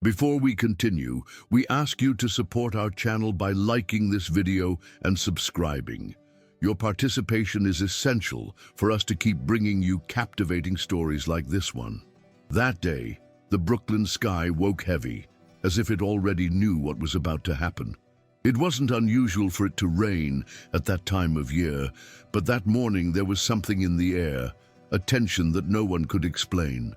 Before we continue, we ask you to support our channel by liking this video and subscribing. Your participation is essential for us to keep bringing you captivating stories like this one. That day, the Brooklyn sky woke heavy, as if it already knew what was about to happen. It wasn't unusual for it to rain at that time of year, but that morning there was something in the air, a tension that no one could explain.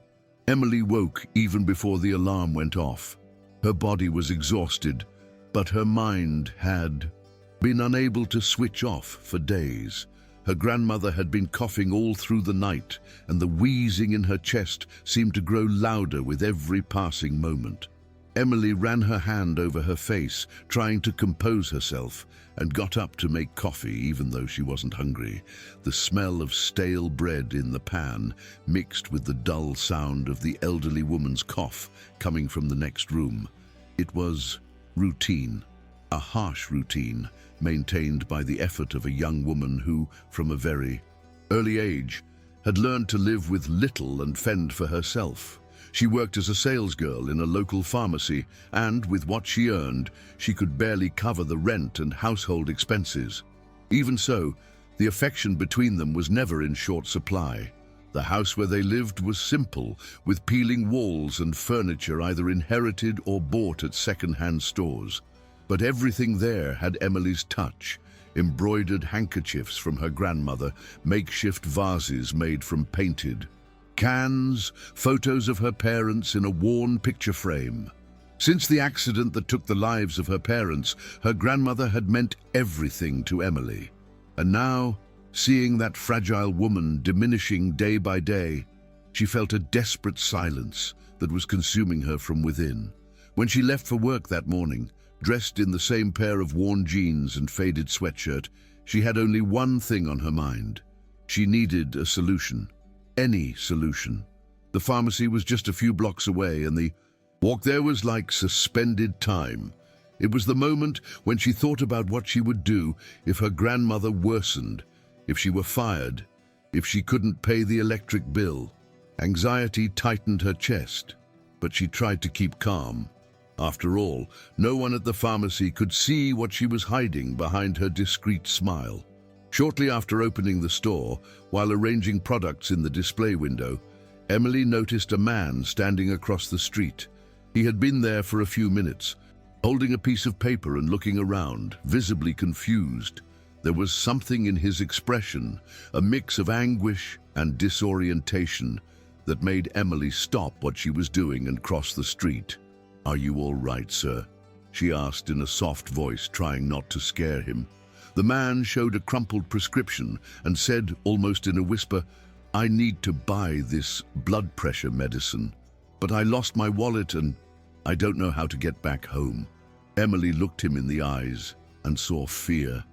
Emily woke even before the alarm went off. Her body was exhausted, but her mind had been unable to switch off for days. Her grandmother had been coughing all through the night, and the wheezing in her chest seemed to grow louder with every passing moment. Emily ran her hand over her face, trying to compose herself, and got up to make coffee even though she wasn't hungry. The smell of stale bread in the pan mixed with the dull sound of the elderly woman's cough coming from the next room. It was routine, a harsh routine maintained by the effort of a young woman who, from a very early age, had learned to live with little and fend for herself. She worked as a salesgirl in a local pharmacy, and with what she earned, she could barely cover the rent and household expenses. Even so, the affection between them was never in short supply. The house where they lived was simple, with peeling walls and furniture either inherited or bought at second-hand stores. But everything there had Emily's touch: embroidered handkerchiefs from her grandmother, makeshift vases made from painted cans, photos of her parents in a worn picture frame. Since the accident that took the lives of her parents, her grandmother had meant everything to Emily. And now, seeing that fragile woman diminishing day by day, she felt a desperate silence that was consuming her from within. When she left for work that morning, dressed in the same pair of worn jeans and faded sweatshirt, she had only one thing on her mind. She needed a solution. Any solution. The pharmacy was just a few blocks away, and the walk there was like suspended time. It was the moment when she thought about what she would do if her grandmother worsened, if she were fired, if she couldn't pay the electric bill. Anxiety tightened her chest, but she tried to keep calm. After all, no one at the pharmacy could see what she was hiding behind her discreet smile. Shortly after opening the store, while arranging products in the display window, Emily noticed a man standing across the street. He had been there for a few minutes, holding a piece of paper and looking around, visibly confused. There was something in his expression, a mix of anguish and disorientation, that made Emily stop what she was doing and cross the street. "Are you all right, sir?" she asked in a soft voice, trying not to scare him. The man showed a crumpled prescription and said, almost in a whisper, "I need to buy this blood pressure medicine, but I lost my wallet and I don't know how to get back home." Emily looked him in the eyes and saw fear.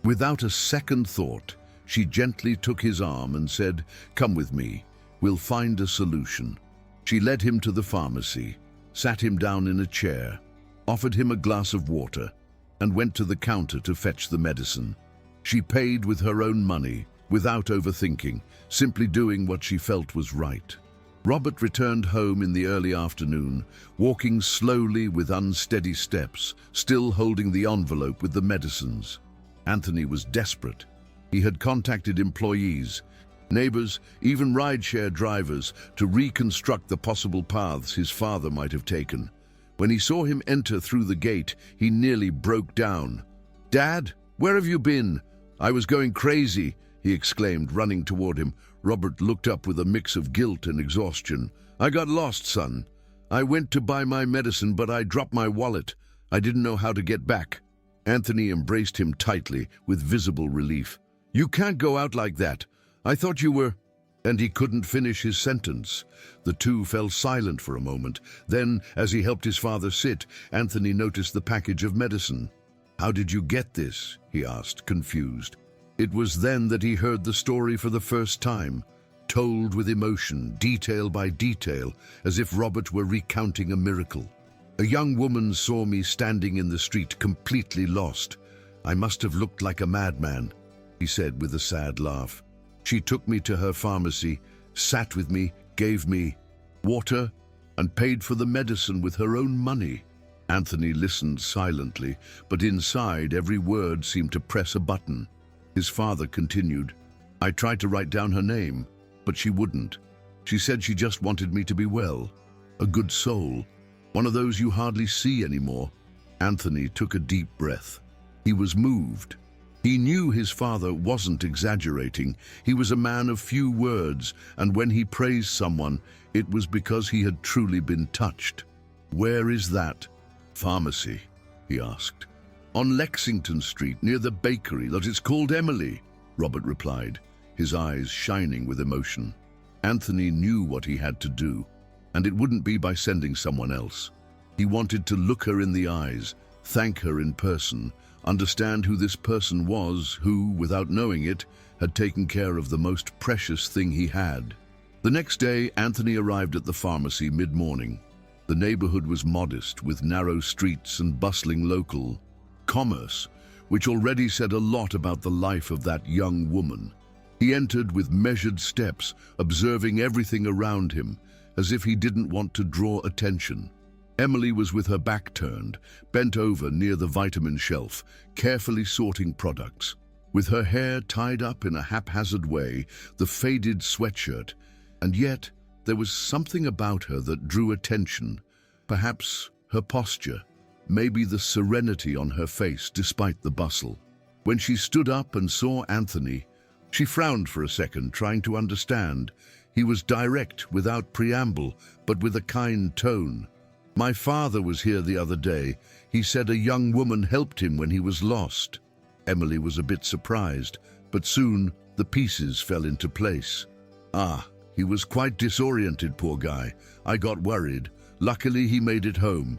Without a second thought, she gently took his arm and said, "Come with me, we'll find a solution." She led him to the pharmacy, sat him down in a chair, offered him a glass of water, and went to the counter to fetch the medicine. She paid with her own money, without overthinking, simply doing what she felt was right. Robert returned home in the early afternoon, walking slowly with unsteady steps, still holding the envelope with the medicines. Anthony was desperate. He had contacted employees, neighbors, even rideshare drivers, to reconstruct the possible paths his father might have taken. When he saw him enter through the gate, he nearly broke down. "Dad, where have you been? I was going crazy," he exclaimed, running toward him. Robert looked up with a mix of guilt and exhaustion. "I got lost, son. I went to buy my medicine, but I dropped my wallet. I didn't know how to get back." Anthony embraced him tightly, with visible relief. "You can't go out like that. I thought you were—" And he couldn't finish his sentence. The two fell silent for a moment. Then, as he helped his father sit, Anthony noticed the package of medicine. "How did you get this?" he asked, confused. It was then that he heard the story for the first time, told with emotion, detail by detail, as if Robert were recounting a miracle. "A young woman saw me standing in the street, completely lost. I must have looked like a madman," he said with a sad laugh. "She took me to her pharmacy, sat with me, gave me water, and paid for the medicine with her own money. Anthony listened silently, but inside every word seemed to press a button. His father continued, "I tried to write down her name, but she wouldn't. She said she just wanted me to be well. A good soul. One of those you hardly see anymore." Anthony took a deep breath. He was moved. He knew his father wasn't exaggerating. He was a man of few words, and when he praised someone, it was because he had truly been touched. "Where is that pharmacy?" he asked. "On Lexington Street, near the bakery. That is called Emily," Robert replied, his eyes shining with emotion. Anthony knew what he had to do, and it wouldn't be by sending someone else. He wanted to look her in the eyes, thank her in person, understand who this person was who, without knowing it, had taken care of the most precious thing he had. The next day, Anthony arrived at the pharmacy mid-morning. The neighborhood was modest, with narrow streets and bustling local commerce, which already said a lot about the life of that young woman. He entered with measured steps, observing everything around him, as if he didn't want to draw attention. Emily was with her back turned, bent over near the vitamin shelf, carefully sorting products. With her hair tied up in a haphazard way, the faded sweatshirt, and yet there was something about her that drew attention. Perhaps her posture, maybe the serenity on her face despite the bustle. When she stood up and saw Anthony, she frowned for a second, trying to understand. He was direct, without preamble, but with a kind tone. "My father was here the other day. He said a young woman helped him when he was lost." Emily was a bit surprised, but soon the pieces fell into place. "Ah, he was quite disoriented, poor guy. I got worried. Luckily, he made it home."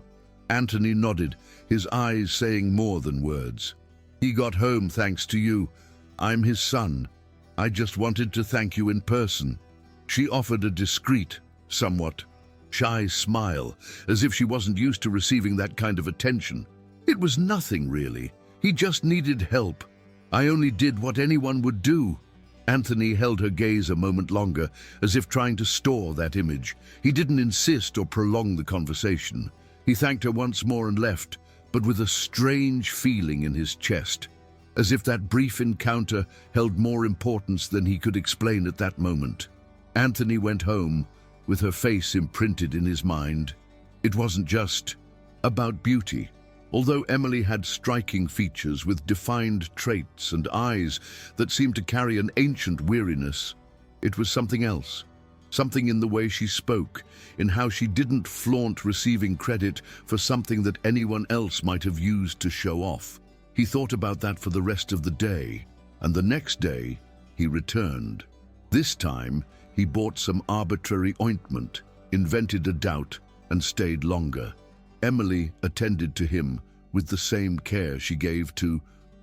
Anthony nodded, his eyes saying more than words. "He got home thanks to you. I'm his son. I just wanted to thank you in person." She offered a discreet, somewhat shy smile, as if she wasn't used to receiving that kind of attention. "It was nothing, really. He just needed help. I only did what anyone would do." Anthony held her gaze a moment longer, as if trying to store that image. He didn't insist or prolong the conversation. He thanked her once more and left, but with a strange feeling in his chest, as if that brief encounter held more importance than he could explain at that moment. Anthony went home, with her face imprinted in his mind. It wasn't just about beauty. Although Emily had striking features with defined traits and eyes that seemed to carry an ancient weariness, it was something else. Something in the way she spoke, in how she didn't flaunt receiving credit for something that anyone else might have used to show off. He thought about that for the rest of the day, and the next day he returned. This time he bought some arbitrary ointment, invented a doubt, and stayed longer. Emily attended to him with the same care she gave to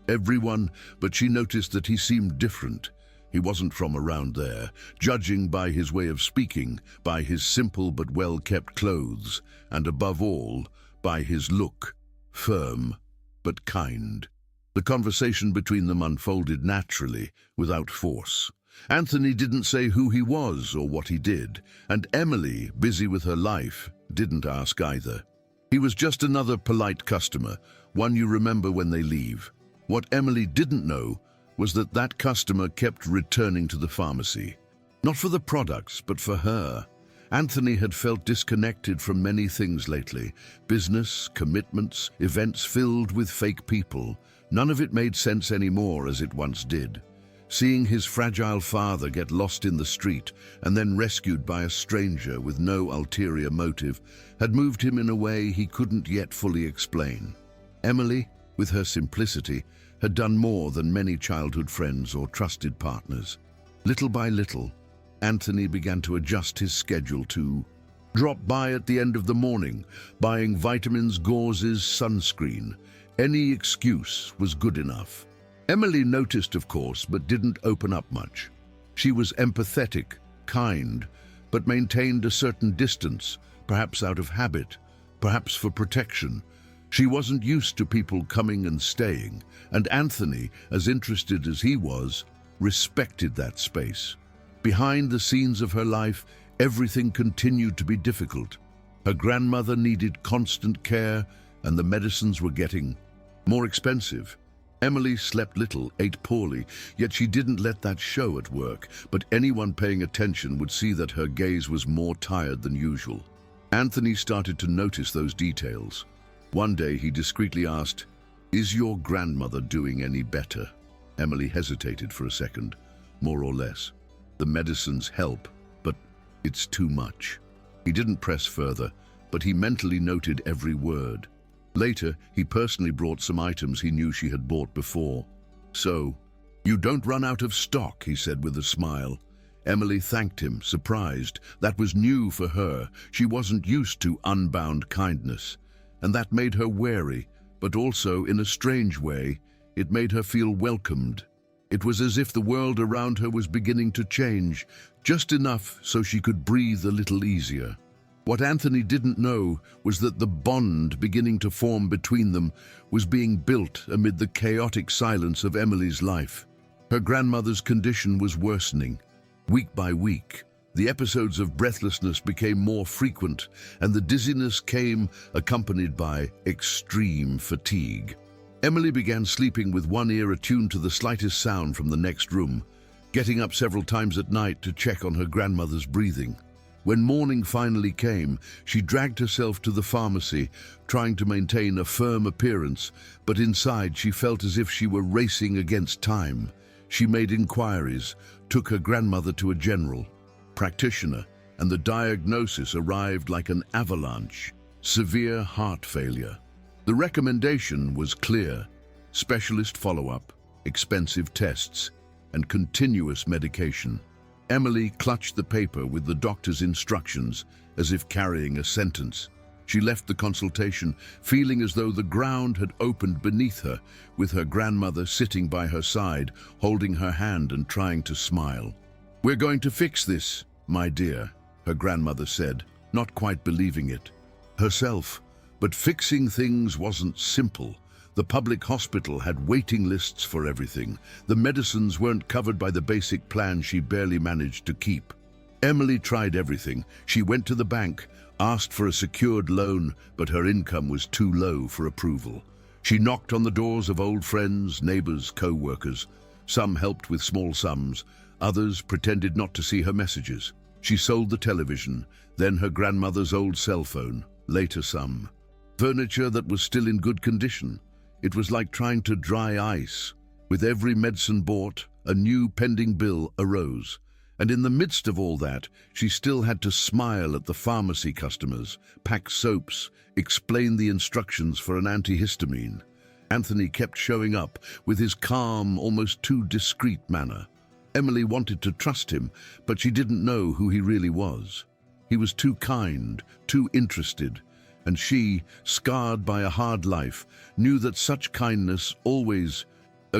everyone, but she noticed that he seemed different. He wasn't from around there, judging by his way of speaking, by his simple but well-kept clothes, and above all, by his look, firm but kind. The conversation between them unfolded naturally, without force. Anthony didn't say who he was or what he did, and Emily, busy with her life, didn't ask either. He was just another polite customer, one you remember when they leave. What Emily didn't know was that that customer kept returning to the pharmacy. Not for the products, but for her. Anthony had felt disconnected from many things lately. Business, commitments, events filled with fake people. None of it made sense anymore as it once did. Seeing his fragile father get lost in the street and then rescued by a stranger with no ulterior motive had moved him in a way he couldn't yet fully explain. Emily, with her simplicity, had done more than many childhood friends or trusted partners. Little by little, Anthony began to adjust his schedule to drop by at the end of the morning, buying vitamins, gauzes, sunscreen. Any excuse was good enough. Emily noticed, of course, but didn't open up much. She was empathetic, kind, but maintained a certain distance, perhaps out of habit, perhaps for protection. She wasn't used to people coming and staying, and Anthony, as interested as he was, respected that space. Behind the scenes of her life, everything continued to be difficult. Her grandmother needed constant care, and the medicines were getting more expensive. Emily slept little, ate poorly, yet she didn't let that show at work, but anyone paying attention would see that her gaze was more tired than usual. Anthony started to notice those details. One day he discreetly asked, "Is your grandmother doing any better?" Emily hesitated for a second. "More or less. The medicines help, but it's too much." He didn't press further, but he mentally noted every word. Later, he personally brought some items he knew she had bought before. "So, you don't run out of stock," he said with a smile. Emily thanked him, surprised. That was new for her. She wasn't used to unbound kindness, and that made her wary, but also, in a strange way, it made her feel welcomed. It was as if the world around her was beginning to change, just enough so she could breathe a little easier. What Anthony didn't know was that the bond beginning to form between them was being built amid the chaotic silence of Emily's life. Her grandmother's condition was worsening. Week by week, the episodes of breathlessness became more frequent, and the dizziness came accompanied by extreme fatigue. Emily began sleeping with one ear attuned to the slightest sound from the next room, getting up several times at night to check on her grandmother's breathing. When morning finally came, she dragged herself to the pharmacy, trying to maintain a firm appearance, but inside she felt as if she were racing against time. She made inquiries, took her grandmother to a general practitioner, and the diagnosis arrived like an avalanche: severe heart failure. The recommendation was clear: specialist follow-up, expensive tests, and continuous medication. Emily clutched the paper with the doctor's instructions as if carrying a sentence. She left the consultation feeling as though the ground had opened beneath her, with her grandmother sitting by her side, holding her hand and trying to smile. "We're going to fix this, my dear," her grandmother said, not quite believing it herself. But fixing things wasn't simple. The public hospital had waiting lists for everything. The medicines weren't covered by the basic plan she barely managed to keep. Emily tried everything. She went to the bank, asked for a secured loan, but her income was too low for approval. She knocked on the doors of old friends, neighbors, co-workers. Some helped with small sums. Others pretended not to see her messages. She sold the television, then her grandmother's old cell phone, later some furniture that was still in good condition. It was like trying to dry ice. With every medicine bought, a new pending bill arose. And in the midst of all that, she still had to smile at the pharmacy customers, pack soaps, explain the instructions for an antihistamine. Anthony kept showing up with his calm, almost too discreet manner. Emily wanted to trust him, but she didn't know who he really was. He was too kind, too interested, and she, scarred by a hard life, knew that such kindness always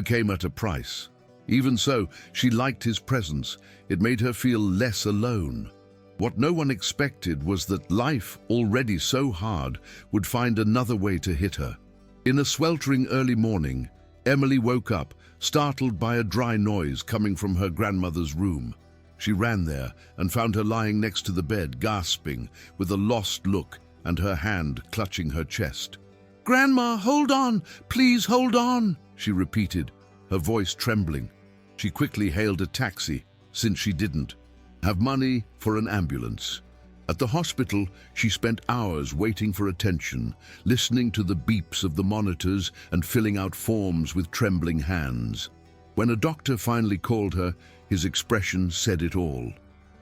came at a price. Even so, she liked his presence. It made her feel less alone. What no one expected was that life, already so hard, would find another way to hit her. In a sweltering early morning, Emily woke up, startled by a dry noise coming from her grandmother's room. She ran there and found her lying next to the bed, gasping, with a lost look, and her hand clutching her chest. "Grandma, hold on! Please hold on!" she repeated, her voice trembling. She quickly hailed a taxi, since she didn't have money for an ambulance. At the hospital, she spent hours waiting for attention, listening to the beeps of the monitors and filling out forms with trembling hands. When a doctor finally called her, his expression said it all.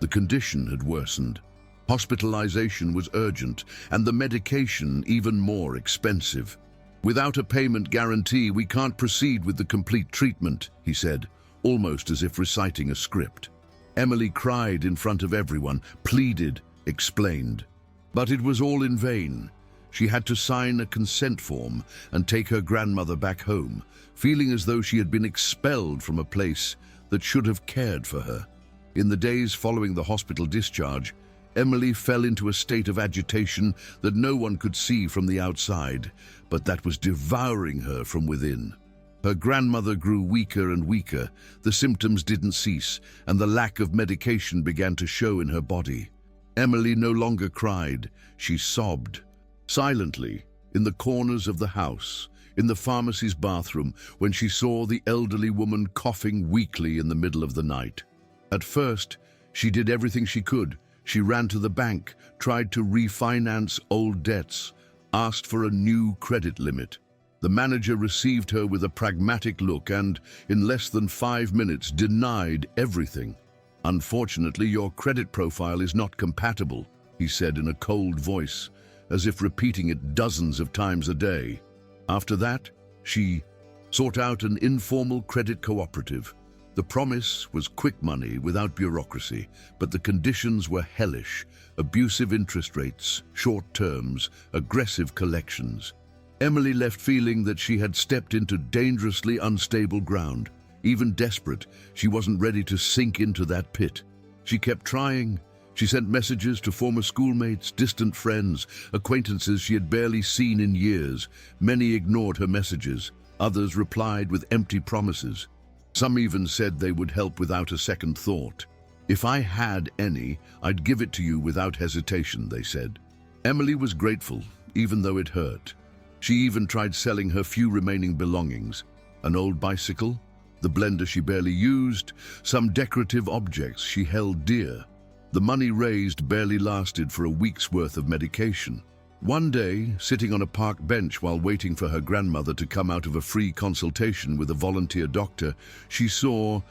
The condition had worsened. Hospitalization was urgent, and the medication even more expensive. "Without a payment guarantee, we can't proceed with the complete treatment," he said, almost as if reciting a script. Emily cried in front of everyone, pleaded, explained. But it was all in vain. She had to sign a consent form and take her grandmother back home, feeling as though she had been expelled from a place that should have cared for her. In the days following the hospital discharge, Emily fell into a state of agitation that no one could see from the outside, but that was devouring her from within. Her grandmother grew weaker and weaker, the symptoms didn't cease, and the lack of medication began to show in her body. Emily no longer cried, she sobbed. Silently, in the corners of the house, in the pharmacy's bathroom, when she saw the elderly woman coughing weakly in the middle of the night. At first, she did everything she could. She ran to the bank, tried to refinance old debts, asked for a new credit limit. The manager received her with a pragmatic look and, in less than 5 minutes, denied everything. "Unfortunately, your credit profile is not compatible," he said in a cold voice, as if repeating it dozens of times a day. After that, she sought out an informal credit cooperative. The promise was quick money without bureaucracy, but the conditions were hellish: abusive interest rates, short terms, aggressive collections. Emily left feeling that she had stepped into dangerously unstable ground. Even desperate, she wasn't ready to sink into that pit. She kept trying. She sent messages to former schoolmates, distant friends, acquaintances she had barely seen in years. Many ignored her messages. Others replied with empty promises. Some even said they would help without a second thought. "If I had any, I'd give it to you without hesitation," they said. Emily was grateful, even though it hurt. She even tried selling her few remaining belongings: an old bicycle, the blender she barely used, some decorative objects she held dear. The money raised barely lasted for a week's worth of medication. One day, sitting on a park bench while waiting for her grandmother to come out of a free consultation with a volunteer doctor, she saw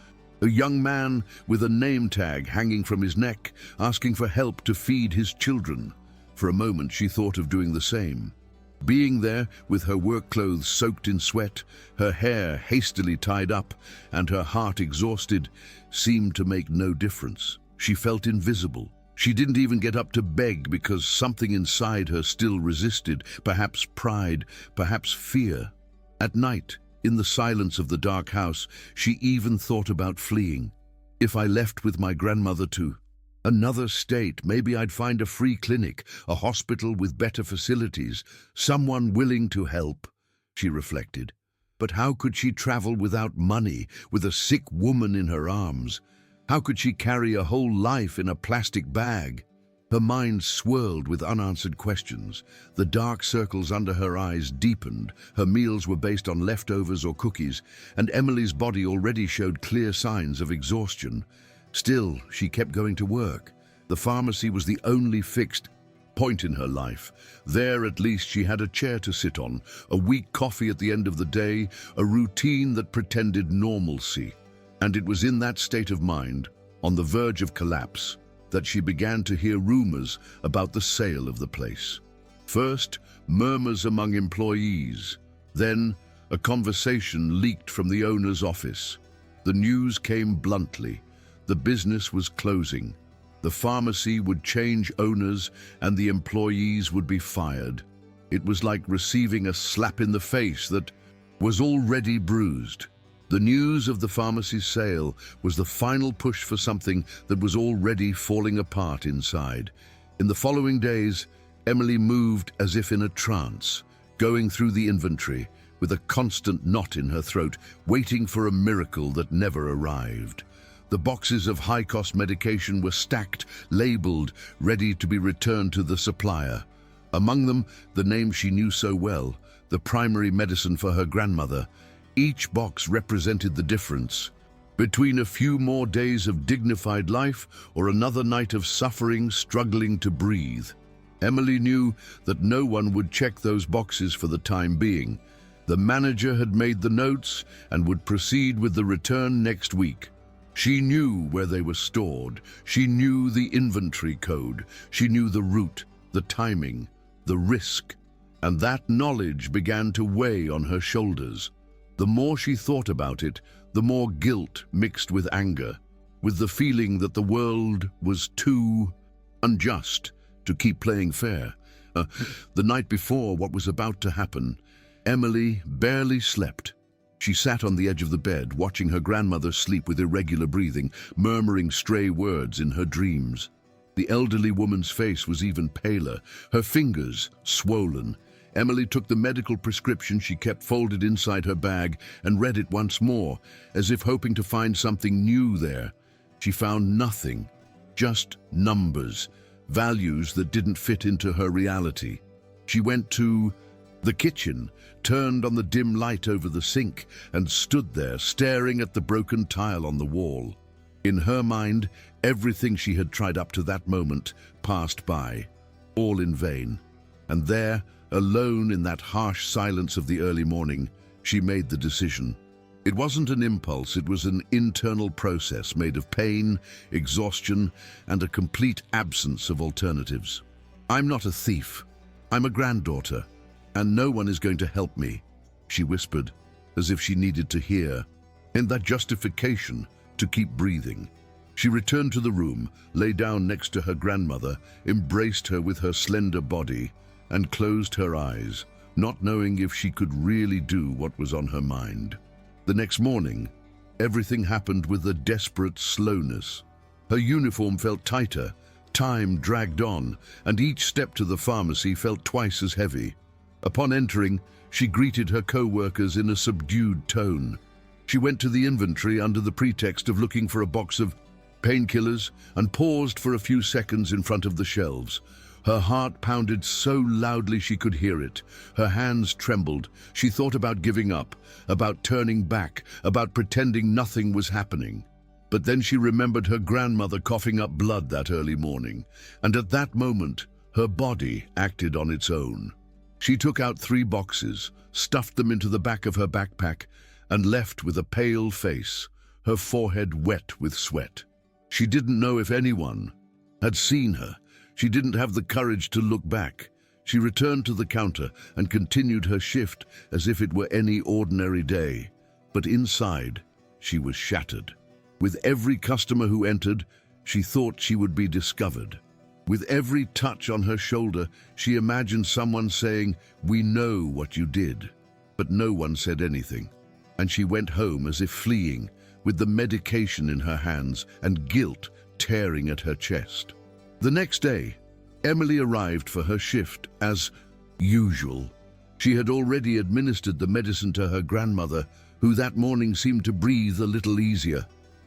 a young man with a name tag hanging from his neck, asking for help to feed his children. For a moment, she thought of doing the same. Being there, with her work clothes soaked in sweat, her hair hastily tied up, and her heart exhausted, seemed to make no difference. She felt invisible. She didn't even get up to beg because something inside her still resisted, perhaps pride, perhaps fear. At night, in the silence of the dark house, she even thought about fleeing. If I left with my grandmother to another state, maybe I'd find a free clinic, a hospital with better facilities, someone willing to help, she reflected. But how could she travel without money, with a sick woman in her arms? How could she carry a whole life in a plastic bag? Her mind swirled with unanswered questions. The dark circles under her eyes deepened. Her meals were based on leftovers or cookies, and Emily's body already showed clear signs of exhaustion. Still, she kept going to work. The pharmacy was the only fixed point in her life. There, at least, she had a chair to sit on, a weak coffee at the end of the day, a routine that pretended normalcy. And it was in that state of mind, on the verge of collapse, that she began to hear rumors about the sale of the place. First, murmurs among employees. Then, a conversation leaked from the owner's office. The news came bluntly. The business was closing. The pharmacy would change owners and the employees would be fired. It was like receiving a slap in the face that was already bruised. The news of the pharmacy's sale was the final push for something that was already falling apart inside. In the following days, Emily moved as if in a trance, going through the inventory with a constant knot in her throat, waiting for a miracle that never arrived. The boxes of high-cost medication were stacked, labeled, ready to be returned to the supplier. Among them, the name she knew so well, the primary medicine for her grandmother. Each box represented the difference between a few more days of dignified life or another night of suffering, struggling to breathe. Emily knew that no one would check those boxes for the time being. The manager had made the notes and would proceed with the return next week. She knew where they were stored. She knew the inventory code. She knew the route, the timing, the risk. And that knowledge began to weigh on her shoulders. The more she thought about it, the more guilt mixed with anger, with the feeling that the world was too unjust to keep playing fair. The night before what was about to happen, Emily barely slept. She sat on the edge of the bed, watching her grandmother sleep with irregular breathing, murmuring stray words in her dreams. The elderly woman's face was even paler, her fingers swollen. Emily took the medical prescription she kept folded inside her bag and read it once more, as if hoping to find something new there. She found nothing, just numbers, values that didn't fit into her reality. She went to the kitchen, turned on the dim light over the sink, and stood there staring at the broken tile on the wall. In her mind, everything she had tried up to that moment passed by, all in vain. And there, alone in that harsh silence of the early morning, she made the decision. It wasn't an impulse, it was an internal process made of pain, exhaustion, and a complete absence of alternatives. "I'm not a thief. I'm a granddaughter, and no one is going to help me," she whispered, as if she needed to hear, and that justification to keep breathing. She returned to the room, lay down next to her grandmother, embraced her with her slender body, and closed her eyes, not knowing if she could really do what was on her mind. The next morning, everything happened with a desperate slowness. Her uniform felt tighter, time dragged on, and each step to the pharmacy felt twice as heavy. Upon entering, she greeted her co-workers in a subdued tone. She went to the inventory under the pretext of looking for a box of painkillers and paused for a few seconds in front of the shelves. Her heart pounded so loudly she could hear it. Her hands trembled. She thought about giving up, about turning back, about pretending nothing was happening. But then she remembered her grandmother coughing up blood that early morning, and at that moment, her body acted on its own. She took out 3 boxes, stuffed them into the back of her backpack, and left with a pale face, her forehead wet with sweat. She didn't know if anyone had seen her. She didn't have the courage to look back. She returned to the counter and continued her shift as if it were any ordinary day. But inside, she was shattered. With every customer who entered, she thought she would be discovered. With every touch on her shoulder, she imagined someone saying, "We know what you did." But no one said anything. And she went home as if fleeing, with the medication in her hands and guilt tearing at her chest. The next day, Emily arrived for her shift as usual. She had already administered the medicine to her grandmother, who that morning seemed to breathe a little easier.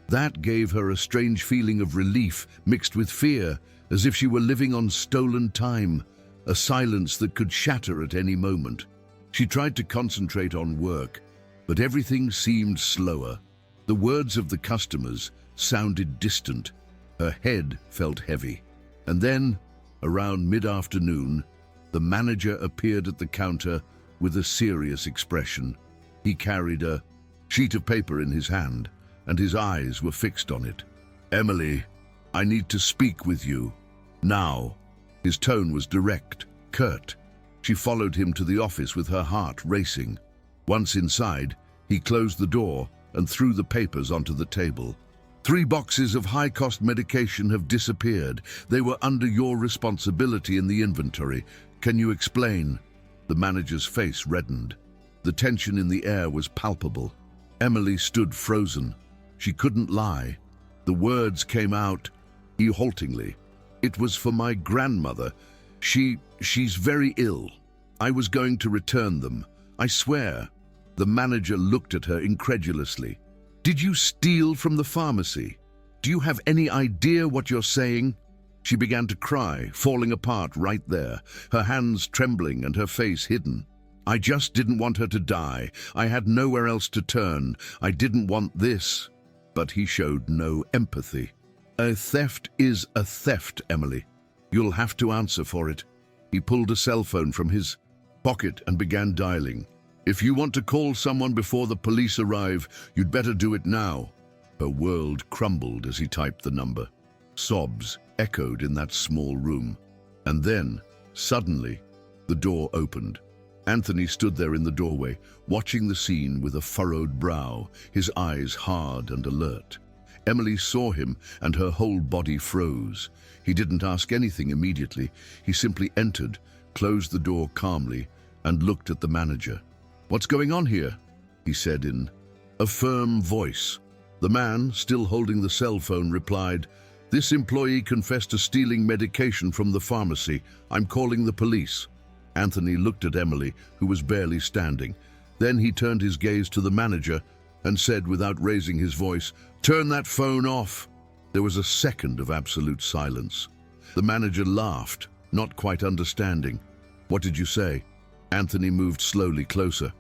That gave her a strange feeling of relief mixed with fear, as if she were living on stolen time, a silence that could shatter at any moment. She tried to concentrate on work, but everything seemed slower. The words of the customers sounded distant. Her head felt heavy. And then, around mid-afternoon, the manager appeared at the counter with a serious expression. He carried a sheet of paper in his hand, and his eyes were fixed on it. "Emily, I need to speak with you. Now." His tone was direct, curt. She followed him to the office with her heart racing. Once inside, he closed the door and threw the papers onto the table. 3 boxes of high-cost medication have disappeared. They were under your responsibility in the inventory. Can you explain?" The manager's face reddened. The tension in the air was palpable. Emily stood frozen. She couldn't lie. The words came out haltingly. "It was for my grandmother. She's very ill. I was going to return them. I swear." The manager looked at her incredulously. "Did you steal from the pharmacy? Do you have any idea what you're saying?" She began to cry, falling apart right there, her hands trembling and her face hidden. "I just didn't want her to die. I had nowhere else to turn. I didn't want this." But he showed no empathy. "A theft is a theft, Emily. You'll have to answer for it." He pulled a cell phone from his pocket and began dialing. "If you want to call someone before the police arrive, you'd better do it now." Her world crumbled as he typed the number. Sobs echoed in that small room. And then, suddenly, the door opened. Anthony stood there in the doorway, watching the scene with a furrowed brow, his eyes hard and alert. Emily saw him, and her whole body froze. He didn't ask anything immediately. He simply entered, closed the door calmly, and looked at the manager. "What's going on here?" he said in a firm voice. The man, still holding the cell phone, replied, "This employee confessed to stealing medication from the pharmacy. I'm calling the police." Anthony looked at Emily, who was barely standing. Then he turned his gaze to the manager and said without raising his voice, "Turn that phone off." There was a second of absolute silence. The manager laughed, not quite understanding. "What did you say?" Anthony moved slowly closer.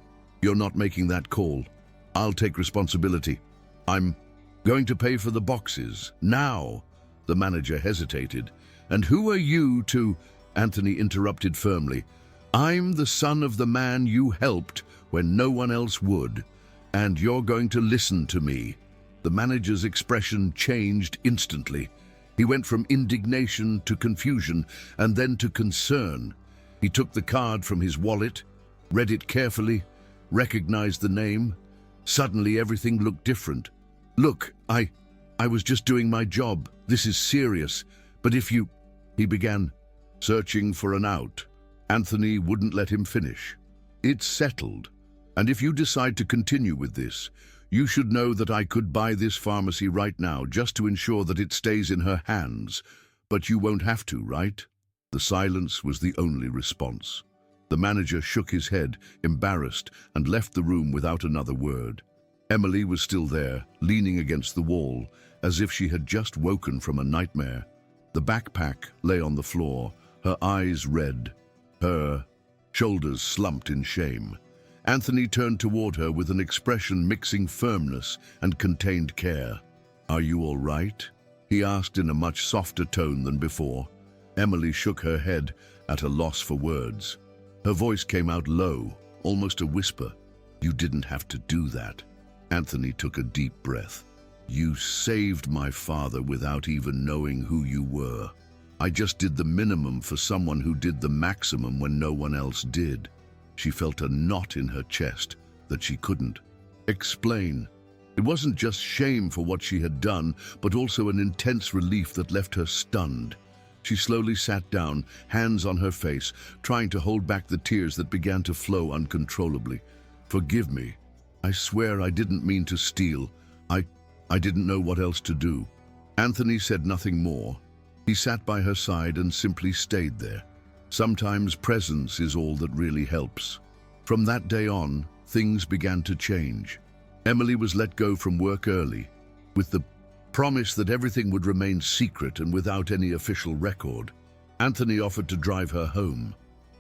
"You're not making that call. I'll take responsibility. I'm going to pay for the boxes. Now." The manager hesitated. "And who are you to—" Anthony interrupted firmly. "I'm the son of the man you helped when no one else would, and you're going to listen to me." The manager's expression changed instantly. He went from indignation to confusion and then to concern. He took the card from his wallet, read it carefully, recognized the name. Suddenly everything looked different. "Look, I was just doing my job. This is serious. But if you—" He began, searching for an out. Anthony wouldn't let him finish. "It's settled. And if you decide to continue with this, you should know that I could buy this pharmacy right now just to ensure that it stays in her hands. But you won't have to, right?" The silence was the only response. The manager shook his head, embarrassed, and left the room without another word. Emily was still there, leaning against the wall, as if she had just woken from a nightmare. The backpack lay on the floor, her eyes red, her shoulders slumped in shame. Anthony turned toward her with an expression mixing firmness and contained care. "Are you all right?" he asked in a much softer tone than before. Emily shook her head, at a loss for words. Her voice came out low, almost a whisper. "You didn't have to do that." Anthony took a deep breath. "You saved my father without even knowing who you were. I just did the minimum for someone who did the maximum when no one else did." She felt a knot in her chest that she couldn't explain. It wasn't just shame for what she had done, but also an intense relief that left her stunned. She slowly sat down, hands on her face, trying to hold back the tears that began to flow uncontrollably. "Forgive me. I swear I didn't mean to steal. I didn't know what else to do." Anthony said nothing more. He sat by her side and simply stayed there. Sometimes presence is all that really helps. From that day on, things began to change. Emily was let go from work early, with the promise that everything would remain secret and without any official record. Anthony offered to drive her home.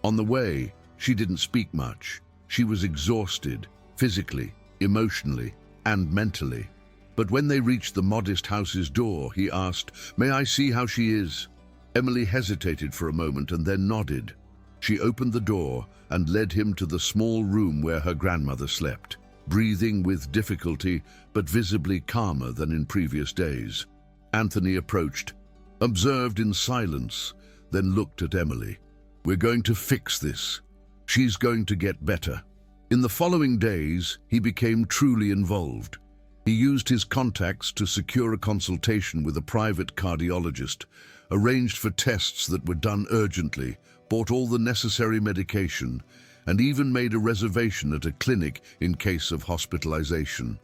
On the way, she didn't speak much. She was exhausted, physically, emotionally, and mentally. But when they reached the modest house's door, he asked, "May I see how she is?" Emily hesitated for a moment and then nodded. She opened the door and led him to the small room where her grandmother slept, breathing with difficulty but visibly calmer than in previous days. Anthony approached, observed in silence, then looked at Emily. "We're going to fix this. She's going to get better." In the following days, he became truly involved. He used his contacts to secure a consultation with a private cardiologist, arranged for tests that were done urgently, bought all the necessary medication, and even made a reservation at a clinic in case of hospitalization.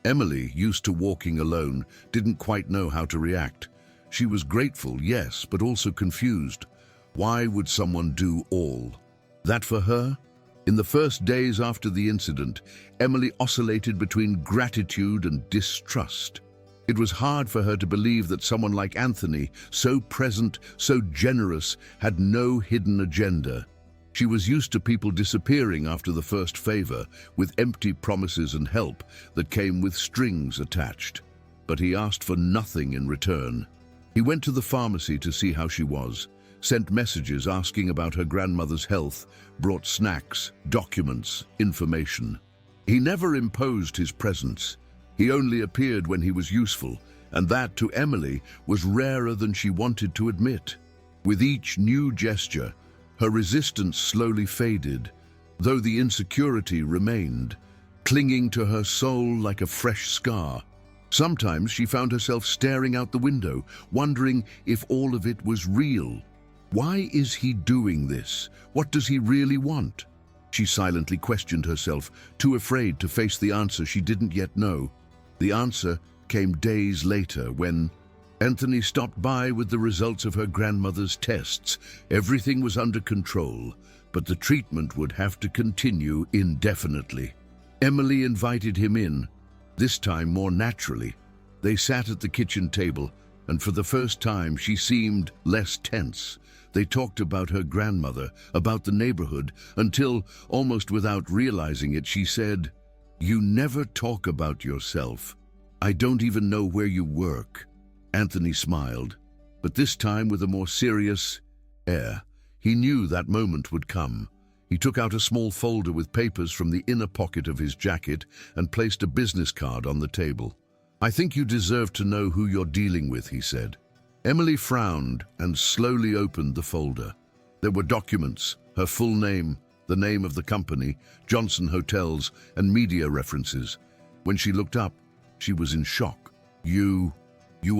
Emily, used to walking alone, didn't quite know how to react. She was grateful, yes, but also confused. Why would someone do all that for her? In the first days after the incident, Emily oscillated between gratitude and distrust. It was hard for her to believe that someone like Anthony, so present, so generous, had no hidden agenda. She was used to people disappearing after the first favor, with empty promises and help that came with strings attached. But he asked for nothing in return. He went to the pharmacy to see how she was, sent messages asking about her grandmother's health, brought snacks, documents, information. He never imposed his presence. He only appeared when he was useful, and that, to Emily, was rarer than she wanted to admit. With each new gesture, her resistance slowly faded, though the insecurity remained, clinging to her soul like a fresh scar. Sometimes she found herself staring out the window, wondering if all of it was real. Why is he doing this? What does he really want? She silently questioned herself, too afraid to face the answer she didn't yet know. The answer came days later when Anthony stopped by with the results of her grandmother's tests. Everything was under control, but the treatment would have to continue indefinitely. Emily invited him in, this time more naturally. They sat at the kitchen table, and for the first time she seemed less tense. They talked about her grandmother, about the neighborhood, until, almost without realizing it, she said, "You never talk about yourself. I don't even know where you work." Anthony smiled, but this time with a more serious air. He knew that moment would come. He took out a small folder with papers from the inner pocket of his jacket and placed a business card on the table. "I think you deserve to know who you're dealing with," he said. Emily frowned and slowly opened the folder. There were documents, her full name, the name of the company, Johnson Hotels, and media references. When she looked up, she was in shock. You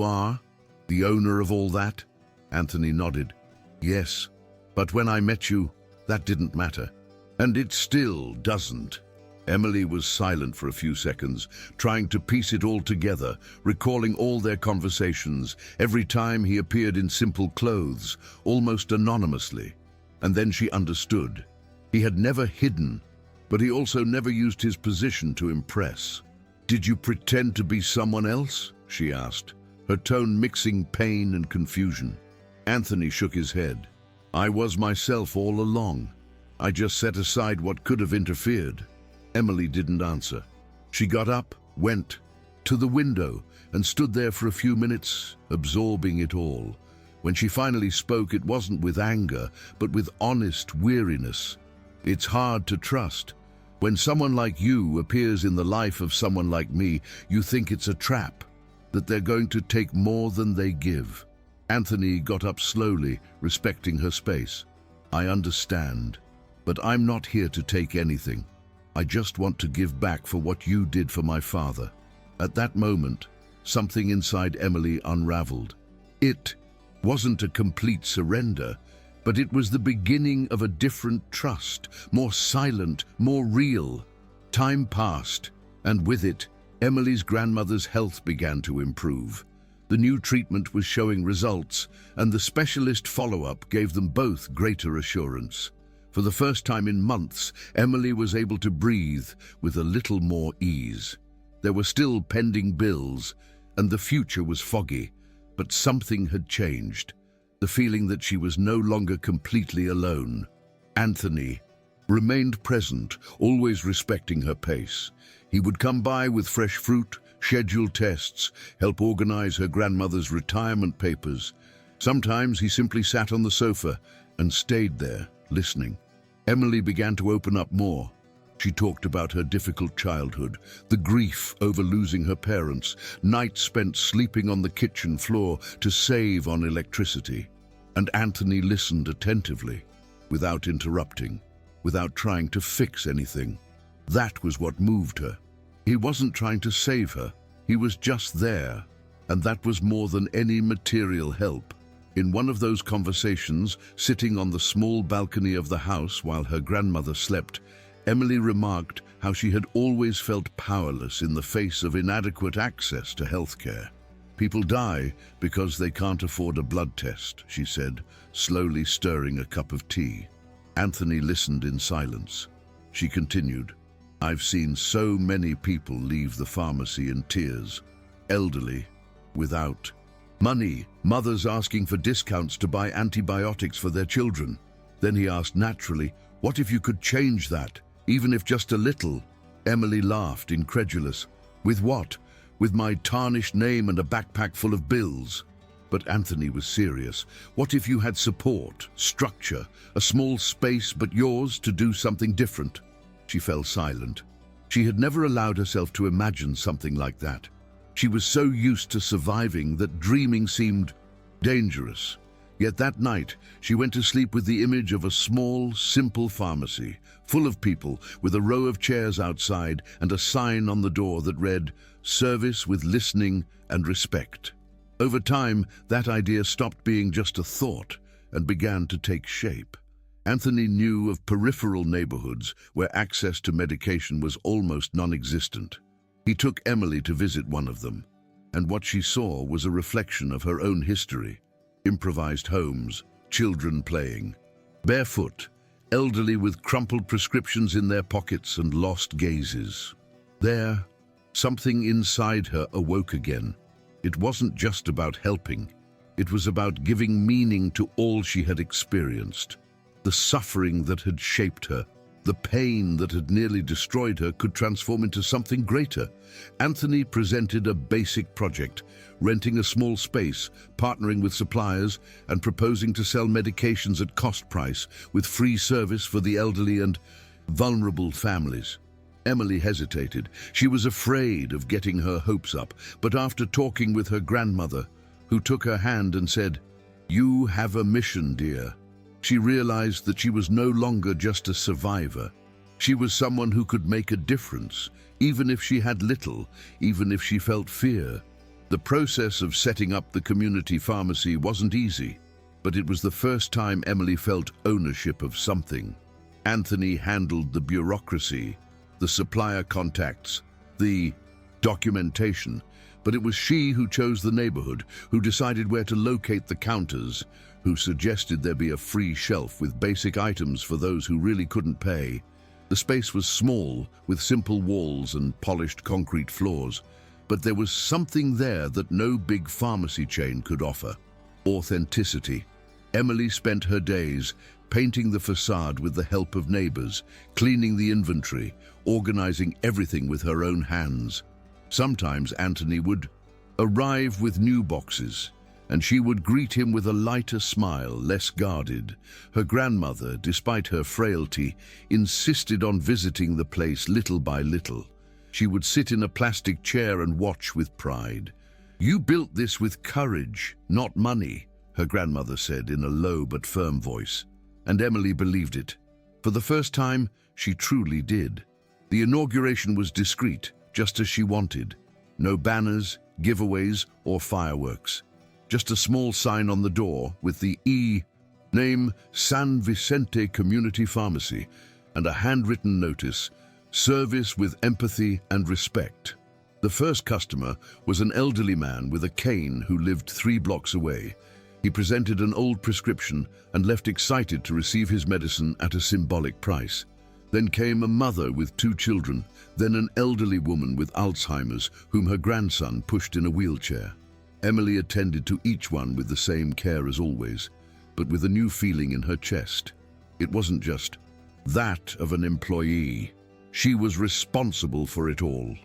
are the owner of all that?" Anthony nodded. "Yes, but when I met you, that didn't matter. And it still doesn't." Emily was silent for a few seconds, trying to piece it all together, recalling all their conversations, every time he appeared in simple clothes, almost anonymously. And then she understood. He had never hidden, but he also never used his position to impress. "Did you pretend to be someone else?" she asked, her tone mixing pain and confusion. Anthony shook his head. "I was myself all along. I just set aside what could have interfered." Emily didn't answer. She got up, went to the window, and stood there for a few minutes, absorbing it all. When she finally spoke, it wasn't with anger, but with honest weariness. "It's hard to trust. When someone like you appears in the life of someone like me, you think it's a trap, that they're going to take more than they give." Anthony got up slowly, respecting her space. "I understand, but I'm not here to take anything. I just want to give back for what you did for my father." At that moment, something inside Emily unraveled. It wasn't a complete surrender, but it was the beginning of a different trust, more silent, more real. Time passed, and with it, Emily's grandmother's health began to improve. The new treatment was showing results, and the specialist follow-up gave them both greater assurance. For the first time in months, Emily was able to breathe with a little more ease. There were still pending bills, and the future was foggy, but something had changed. The feeling that she was no longer completely alone. Anthony remained present, always respecting her pace. He would come by with fresh fruit, schedule tests, help organize her grandmother's retirement papers. Sometimes he simply sat on the sofa and stayed there, listening. Emily began to open up more. She talked about her difficult childhood, the grief over losing her parents, nights spent sleeping on the kitchen floor to save on electricity. And Anthony listened attentively, without interrupting, without trying to fix anything. That was what moved her. He wasn't trying to save her. He was just there, and that was more than any material help. In one of those conversations, sitting on the small balcony of the house while her grandmother slept, Emily remarked how she had always felt powerless in the face of inadequate access to healthcare. "People die because they can't afford a blood test," she said, slowly stirring a cup of tea. Anthony listened in silence. She continued, "I've seen so many people leave the pharmacy in tears, elderly, without money, mothers asking for discounts to buy antibiotics for their children." Then he asked naturally, "What if you could change that, even if just a little?" Emily laughed, incredulous. "With what? With my tarnished name and a backpack full of bills?" But Anthony was serious. "What if you had support, structure, a small space but yours to do something different?" She fell silent. She had never allowed herself to imagine something like that. She was so used to surviving that dreaming seemed dangerous. Yet that night, she went to sleep with the image of a small, simple pharmacy, full of people, with a row of chairs outside and a sign on the door that read, "Service with listening and respect." Over time, that idea stopped being just a thought and began to take shape. Anthony knew of peripheral neighborhoods where access to medication was almost non-existent. He took Emily to visit one of them, and what she saw was a reflection of her own history. Improvised homes, children playing, barefoot, elderly with crumpled prescriptions in their pockets and lost gazes. There, something inside her awoke again. It wasn't just about helping. It was about giving meaning to all she had experienced. The suffering that had shaped her, the pain that had nearly destroyed her could transform into something greater. Anthony presented a basic project, renting a small space, partnering with suppliers, and proposing to sell medications at cost price with free service for the elderly and vulnerable families. Emily hesitated. She was afraid of getting her hopes up, but after talking with her grandmother, who took her hand and said, "You have a mission, dear," she realized that she was no longer just a survivor. She was someone who could make a difference, even if she had little, even if she felt fear. The process of setting up the community pharmacy wasn't easy, but it was the first time Emily felt ownership of something. Anthony handled the bureaucracy, the supplier contacts, the documentation, but it was she who chose the neighborhood, who decided where to locate the counters, who suggested there be a free shelf with basic items for those who really couldn't pay. The space was small, with simple walls and polished concrete floors, but there was something there that no big pharmacy chain could offer: authenticity. Emily spent her days painting the facade with the help of neighbors, cleaning the inventory, organizing everything with her own hands. Sometimes Anthony would arrive with new boxes, and she would greet him with a lighter smile, less guarded. Her grandmother, despite her frailty, insisted on visiting the place little by little. She would sit in a plastic chair and watch with pride. "You built this with courage, not money," her grandmother said in a low but firm voice. And Emily believed it. For the first time, she truly did. The inauguration was discreet, just as she wanted. No banners, giveaways, or fireworks. Just a small sign on the door with the name San Vicente Community Pharmacy and a handwritten notice, "Service with empathy and respect." The first customer was an elderly man with a cane who lived 3 blocks away. He presented an old prescription and left excited to receive his medicine at a symbolic price. Then came a mother with 2 children, then an elderly woman with Alzheimer's whom her grandson pushed in a wheelchair. Emily attended to each one with the same care as always, but with a new feeling in her chest. It wasn't just that of an employee. She was responsible for it all.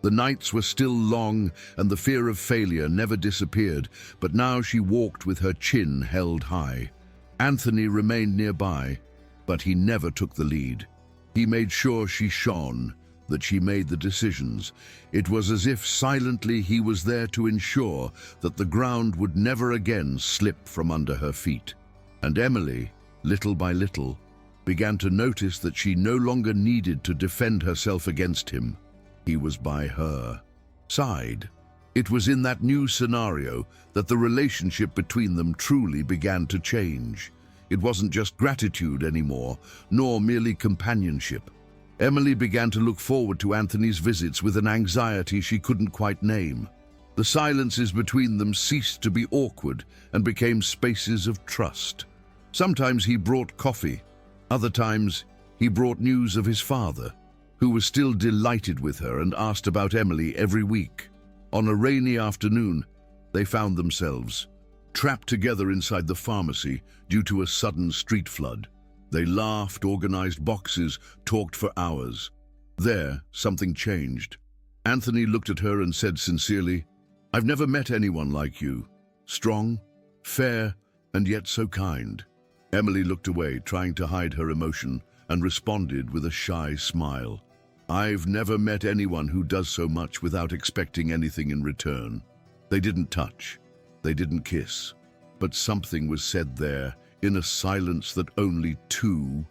The nights were still long and the fear of failure never disappeared, but now she walked with her chin held high. Anthony remained nearby, but he never took the lead. He made sure she shone, that she made the decisions. It was as if silently he was there to ensure that the ground would never again slip from under her feet. And Emily, little by little, began to notice that she no longer needed to defend herself against him. He was by her side. It was in that new scenario that the relationship between them truly began to change. It wasn't just gratitude anymore, nor merely companionship. Emily began to look forward to Anthony's visits with an anxiety she couldn't quite name. The silences between them ceased to be awkward and became spaces of trust. Sometimes he brought coffee. Other times, he brought news of his father, who was still delighted with her and asked about Emily every week. On a rainy afternoon, they found themselves trapped together inside the pharmacy due to a sudden street flood. They laughed, organized boxes, talked for hours. There, something changed. Anthony looked at her and said sincerely, "I've never met anyone like you. Strong, fair, and yet so kind." Emily looked away, trying to hide her emotion, and responded with a shy smile. "I've never met anyone who does so much without expecting anything in return." They didn't touch. They didn't kiss. But something was said there, in a silence that only 2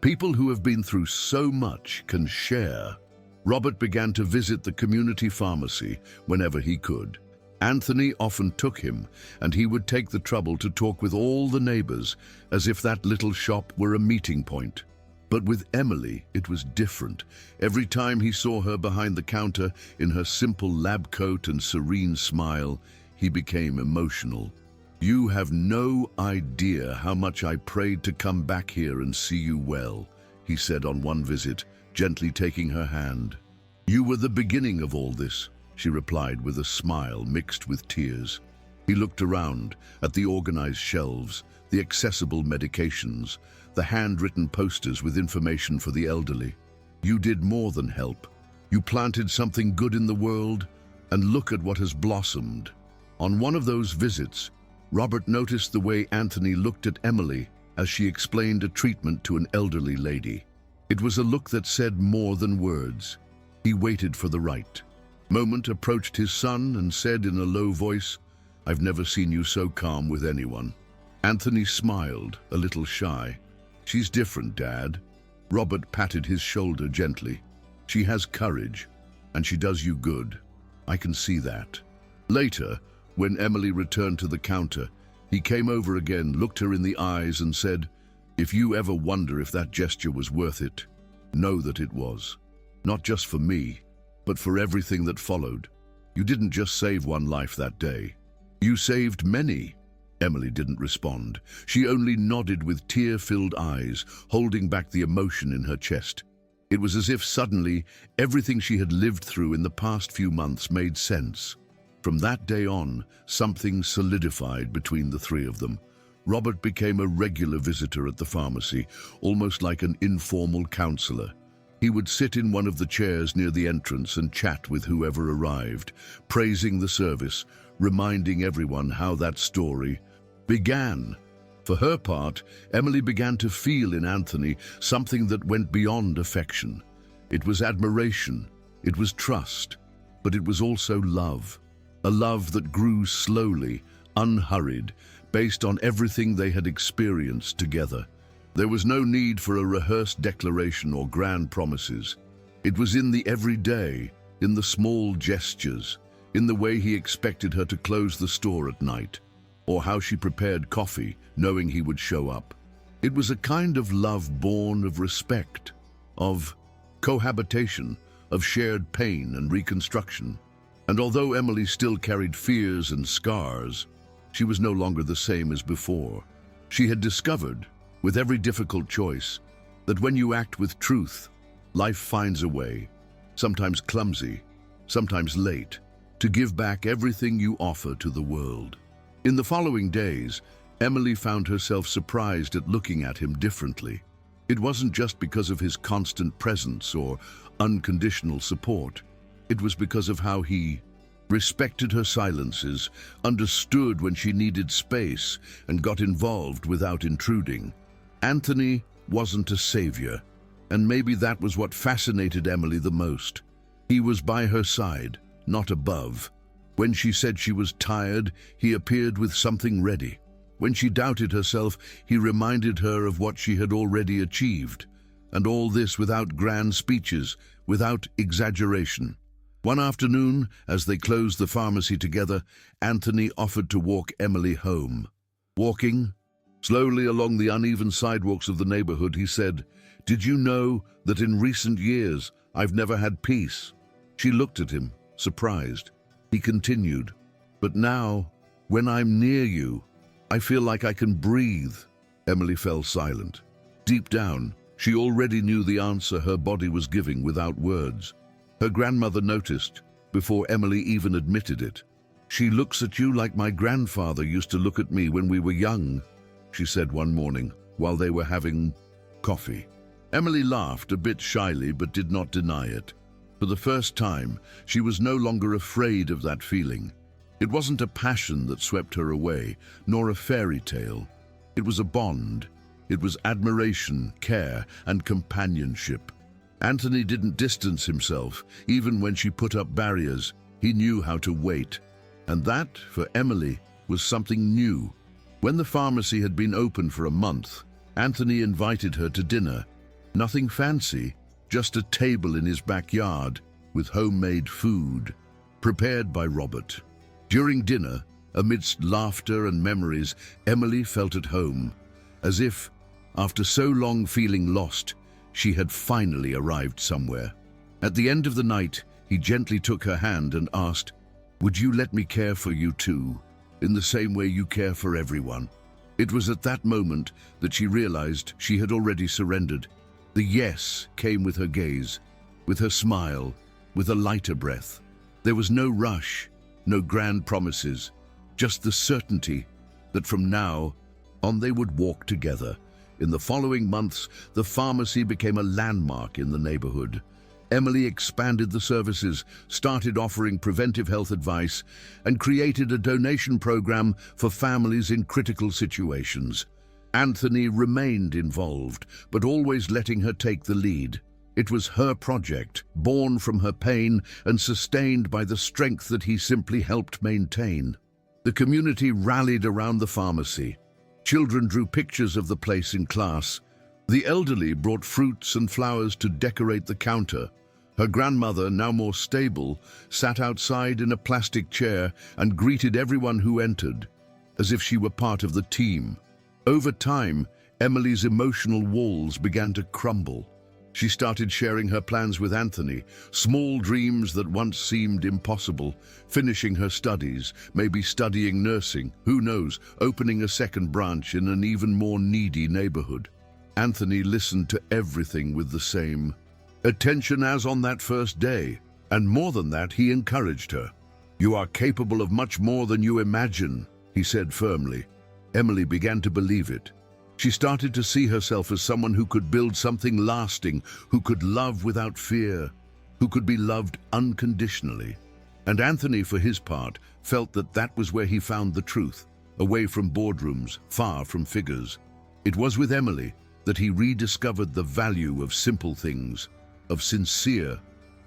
people who have been through so much can share. Robert began to visit the community pharmacy whenever he could. Anthony often took him, and he would take the trouble to talk with all the neighbors, as if that little shop were a meeting point. But with Emily, it was different. Every time he saw her behind the counter, in her simple lab coat and serene smile, he became emotional. "You have no idea how much I prayed to come back here and see you well," he said on one visit, gently taking her hand. "You were the beginning of all this. she replied with a smile mixed with tears. He looked around at the organized shelves, the accessible medications, the handwritten posters with information for the elderly. You did more than help. You planted something good in the world, and look at what has blossomed. On one of those visits, Robert noticed the way Anthony looked at Emily as she explained a treatment to an elderly lady. It was a look that said more than words. He waited for the right moment, approached his son, and said in a low voice, "I've never seen you so calm with anyone." Anthony smiled, a little shy. "She's different, Dad." Robert patted his shoulder gently. "She has courage, and she does you good. I can see that." Later, when Emily returned to the counter, he came over again, looked her in the eyes, and said, "If you ever wonder if that gesture was worth it, know that it was. Not just for me, but for everything that followed. You didn't just save one life that day. You saved many." Emily didn't respond. She only nodded with tear-filled eyes, holding back the emotion in her chest. It was as if suddenly everything she had lived through in the past few months made sense. From that day on, something solidified between the three of them. Robert became a regular visitor at the pharmacy, almost like an informal counselor. He would sit in one of the chairs near the entrance and chat with whoever arrived, praising the service, reminding everyone how that story began. For her part, Emily began to feel in Anthony something that went beyond affection. It was admiration, it was trust, but it was also love. A love that grew slowly, unhurried, based on everything they had experienced together. There was no need for a rehearsed declaration or grand promises. It was in the everyday, in the small gestures, in the way he expected her to close the store at night, or how she prepared coffee, knowing he would show up. It was a kind of love born of respect, of cohabitation, of shared pain and reconstruction. And although Emily still carried fears and scars, she was no longer the same as before. She had discovered, with every difficult choice, that when you act with truth, life finds a way, sometimes clumsy, sometimes late, to give back everything you offer to the world. In the following days, Emily found herself surprised at looking at him differently. It wasn't just because of his constant presence or unconditional support. It was because of how he respected her silences, understood when she needed space, and got involved without intruding. Anthony wasn't a savior, and maybe that was what fascinated Emily the most. He was by her side, not above. When she said she was tired, he appeared with something ready. When she doubted herself, he reminded her of what she had already achieved. And all this without grand speeches, without exaggeration. One afternoon, as they closed the pharmacy together, Anthony offered to walk Emily home. Walking slowly along the uneven sidewalks of the neighborhood, he said, "Did you know that in recent years I've never had peace?" She looked at him, surprised. He continued, "But now, when I'm near you, I feel like I can breathe." Emily fell silent. Deep down, she already knew the answer her body was giving without words. Her grandmother noticed, before Emily even admitted it. "She looks at you like my grandfather used to look at me when we were young," she said one morning while they were having coffee. Emily laughed a bit shyly but did not deny it. For the first time, she was no longer afraid of that feeling. It wasn't a passion that swept her away, nor a fairy tale. It was a bond. It was admiration, care, and companionship. Anthony didn't distance himself, even when she put up barriers. He knew how to wait. And that, for Emily, was something new. When the pharmacy had been open for a month, Anthony invited her to dinner. Nothing fancy, just a table in his backyard with homemade food, prepared by Robert. During dinner, amidst laughter and memories, Emily felt at home, as if, after so long feeling lost, she had finally arrived somewhere. At the end of the night, he gently took her hand and asked, "Would you let me care for you too, in the same way you care for everyone?" It was at that moment that she realized she had already surrendered. The yes came with her gaze, with her smile, with a lighter breath. There was no rush, no grand promises, just the certainty that from now on they would walk together. In the following months, the pharmacy became a landmark in the neighborhood. Emily expanded the services, started offering preventive health advice, and created a donation program for families in critical situations. Anthony remained involved, but always letting her take the lead. It was her project, born from her pain and sustained by the strength that he simply helped maintain. The community rallied around the pharmacy. Children drew pictures of the place in class. The elderly brought fruits and flowers to decorate the counter. Her grandmother, now more stable, sat outside in a plastic chair and greeted everyone who entered, as if she were part of the team. Over time, Emily's emotional walls began to crumble. She started sharing her plans with Anthony, small dreams that once seemed impossible, finishing her studies, maybe studying nursing, who knows, opening a second branch in an even more needy neighborhood. Anthony listened to everything with the same attention as on that first day, and more than that, he encouraged her. "You are capable of much more than you imagine," he said firmly. Emily began to believe it. She started to see herself as someone who could build something lasting, who could love without fear, who could be loved unconditionally. And Anthony, for his part, felt that that was where he found the truth, away from boardrooms, far from figures. It was with Emily that he rediscovered the value of simple things, of sincere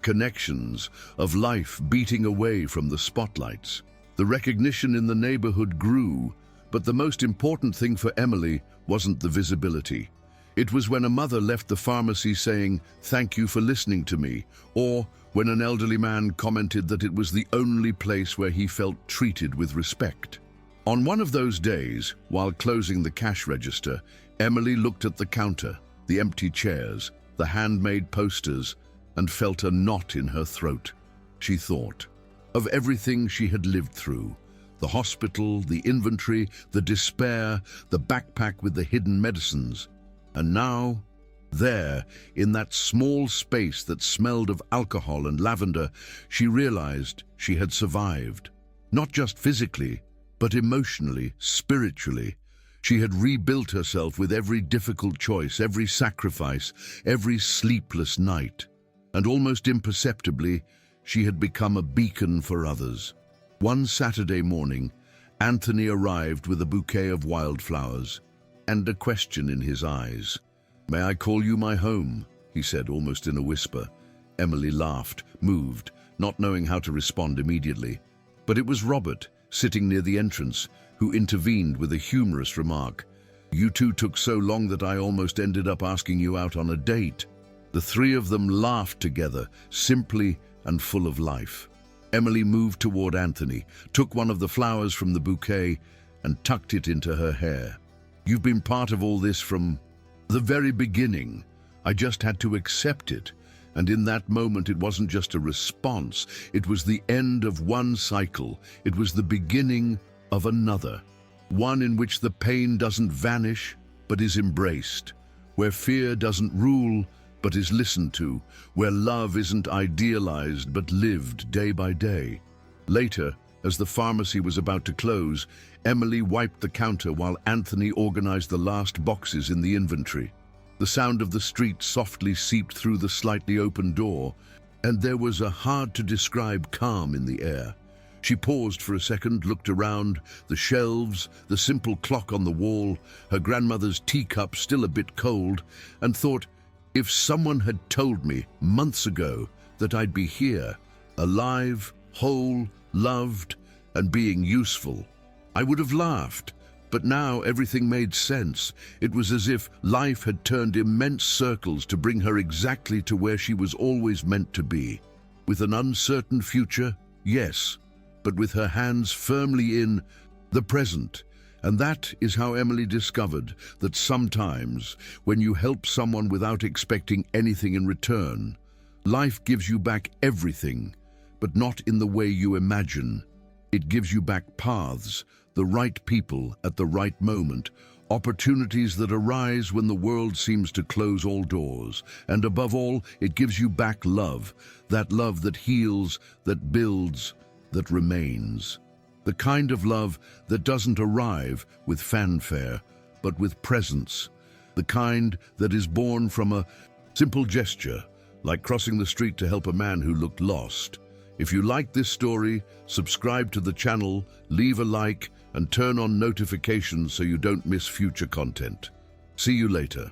connections, of life beating away from the spotlights. The recognition in the neighborhood grew, but the most important thing for Emily wasn't the visibility. It was when a mother left the pharmacy saying, "Thank you for listening to me," or when an elderly man commented that it was the only place where he felt treated with respect. On one of those days, while closing the cash register, Emily looked at the counter, the empty chairs, the handmade posters, and felt a knot in her throat. She thought of everything she had lived through: the hospital, the inventory, the despair, the backpack with the hidden medicines. And now, there, in that small space that smelled of alcohol and lavender, she realized she had survived. Not just physically, but emotionally, spiritually. She had rebuilt herself with every difficult choice, every sacrifice, every sleepless night. And almost imperceptibly, she had become a beacon for others. One Saturday morning, Anthony arrived with a bouquet of wildflowers and a question in his eyes. "May I call you my home?" he said, almost in a whisper. Emily laughed, moved, not knowing how to respond immediately. But it was Robert, sitting near the entrance, who intervened with a humorous remark. "You two took so long that I almost ended up asking you out on a date." The three of them laughed together, simply and full of life. Emily moved toward Anthony, took one of the flowers from the bouquet, and tucked it into her hair. "You've been part of all this from the very beginning. I just had to accept it. And in that moment, it wasn't just a response. It was the end of one cycle. It was the beginning of another. One in which the pain doesn't vanish, but is embraced. Where fear doesn't rule, but is listened to. Where love isn't idealized, but lived day by day." Later, as the pharmacy was about to close, Emily wiped the counter while Anthony organized the last boxes in the inventory. The sound of the street softly seeped through the slightly open door, and there was a hard-to-describe calm in the air. She paused for a second, looked around, the shelves, the simple clock on the wall, her grandmother's teacup still a bit cold, and thought, if someone had told me months ago that I'd be here, alive, whole, loved, and being useful, I would have laughed. But now everything made sense. It was as if life had turned immense circles to bring her exactly to where she was always meant to be. With an uncertain future, yes, but with her hands firmly in the present. And that is how Emily discovered that sometimes, when you help someone without expecting anything in return, life gives you back everything, but not in the way you imagine. It gives you back paths, the right people at the right moment, Opportunities that arise when the world seems to close all doors. And above all, it gives you back love. That love that heals, that builds, that remains. The kind of love that doesn't arrive with fanfare, but with presence. The kind that is born from a simple gesture, like crossing the street to help a man who looked lost. If you like this story, subscribe to the channel, leave a like, and turn on notifications so you don't miss future content. See you later.